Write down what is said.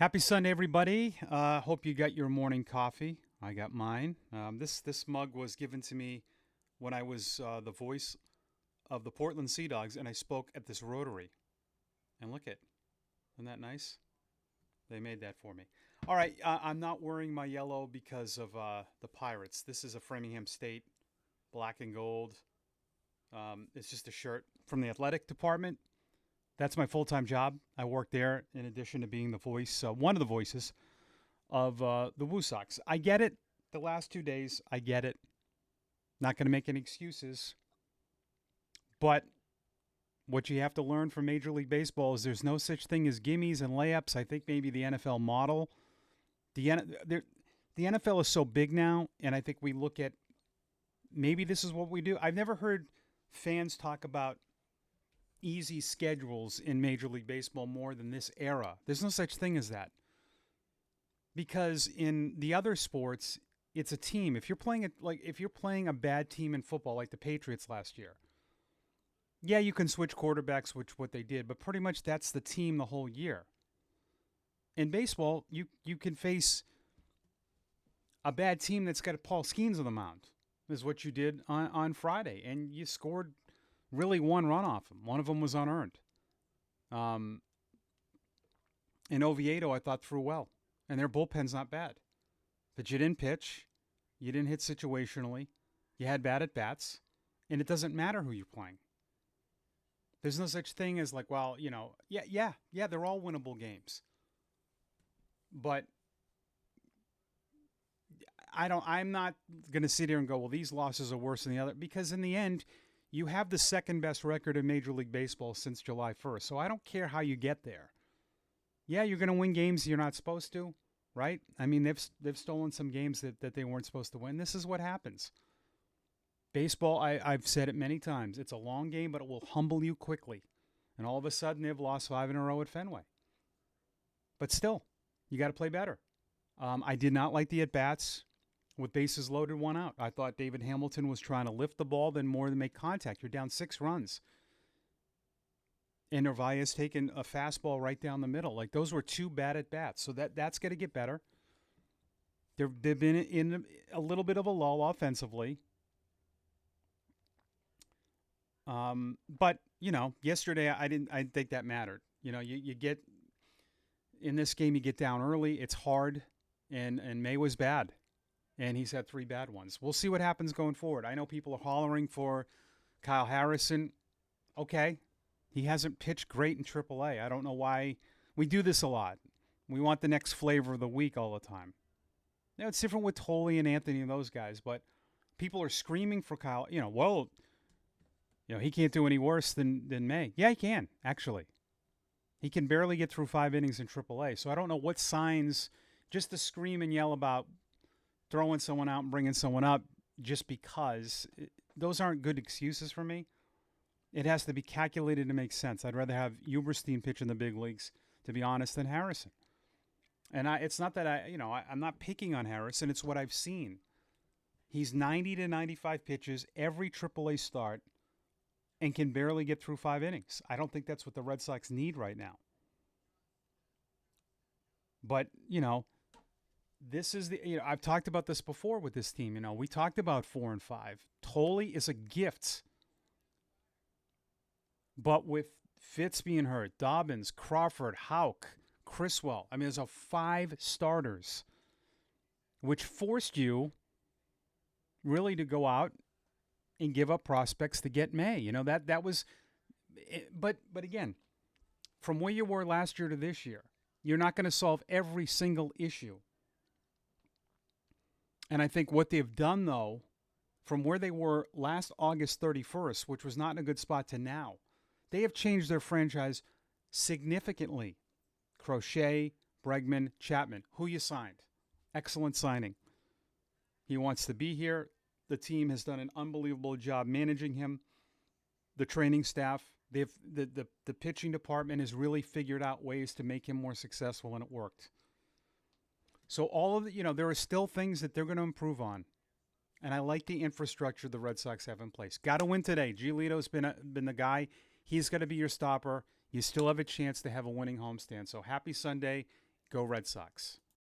Happy Sunday, everybody. Hope you got your morning coffee. I got mine. This mug was given to me when I was the voice of the Portland Sea Dogs, and I spoke at this Rotary. And look at, isn't that nice? They made that for me. All right, I'm not wearing my yellow because of the Pirates. This is a Framingham State black and gold. It's just a shirt from the athletic department. That's my full-time job. I work there in addition to being the voice, one of the voices of the Woo Sox. I get it. The last 2 days, I get it. Not going to make any excuses. But what you have to learn from Major League Baseball is there's no such thing as gimmies and layups. I think maybe the NFL model. The NFL is so big now, and I think we look at maybe this is what we do. I've never heard fans talk about easy schedules in Major League Baseball more than this era. There's no such thing as that. Because in the other sports, it's a team. If you're playing a bad team in football like the Patriots last year, yeah, you can switch quarterbacks, which what they did, but pretty much that's the team the whole year. In baseball, you can face a bad team that's got Paul Skeens on the mound, is what you did on Friday, and you scored really one run off them. One of them was unearned. And Oviedo, I thought, threw well. And their bullpen's not bad. But you didn't pitch. You didn't hit situationally. You had bad at-bats. And it doesn't matter who you're playing. There's no such thing as like, well, yeah, they're all winnable games. But I'm not going to sit here and go, well, these losses are worse than the other. Because in the end, you have the second best record in Major League Baseball since July 1st. So I don't care how you get there. Yeah, you're going to win games you're not supposed to, right? I mean, they've stolen some games that they weren't supposed to win. This is what happens. Baseball, I've said it many times, it's a long game, but it will humble you quickly. And all of a sudden, they've lost 5 in a row at Fenway. But still, you got to play better. I did not like the at-bats with bases loaded, 1 out. I thought David Hamilton was trying to lift the ball than more than make contact. You're down 6 runs. And Narvaez taking a fastball right down the middle. Like, those were 2 bad at-bats. So that's going to get better. They've been in a little bit of a lull offensively. But, yesterday I didn't think that mattered. You get, in this game, you get down early. It's hard. And May was bad. And he's had 3 bad ones. We'll see what happens going forward. I know people are hollering for Kyle Harrison. Okay. He hasn't pitched great in AAA. I don't know why. We do this a lot. We want the next flavor of the week all the time. It's different with Tolley and Anthony and those guys, but people are screaming for Kyle. He can't do any worse than May. Yeah, he can, actually. He can barely get through 5 innings in AAA. So I don't know what signs, just to scream and yell about throwing someone out and bringing someone up just because, those aren't good excuses for me. It has to be calculated to make sense. I'd rather have Uberstein pitch in the big leagues, to be honest, than Harrison. And it's not that I'm not picking on Harrison. It's what I've seen. He's 90 to 95 pitches every AAA start and can barely get through 5 innings. I don't think that's what the Red Sox need right now. But, this is I've talked about this before with this team. We talked about 4 and 5. Tolley is a gift. But with Fitz being hurt, Dobbins, Crawford, Houck, Criswell, there's 5 starters, which forced you really to go out and give up prospects to get May. That was, but again, from where you were last year to this year, you're not going to solve every single issue. And I think what they've done, though, from where they were last August 31st, which was not in a good spot, to now, they have changed their franchise significantly. Crochet, Bregman, Chapman, who you signed. Excellent signing. He wants to be here. The team has done an unbelievable job managing him. The training staff, the pitching department has really figured out ways to make him more successful, and it worked. So all of there are still things that they're going to improve on. And I like the infrastructure the Red Sox have in place. Got to win today. Giolito's been the guy. He's got to be your stopper. You still have a chance to have a winning homestand. So happy Sunday. Go Red Sox.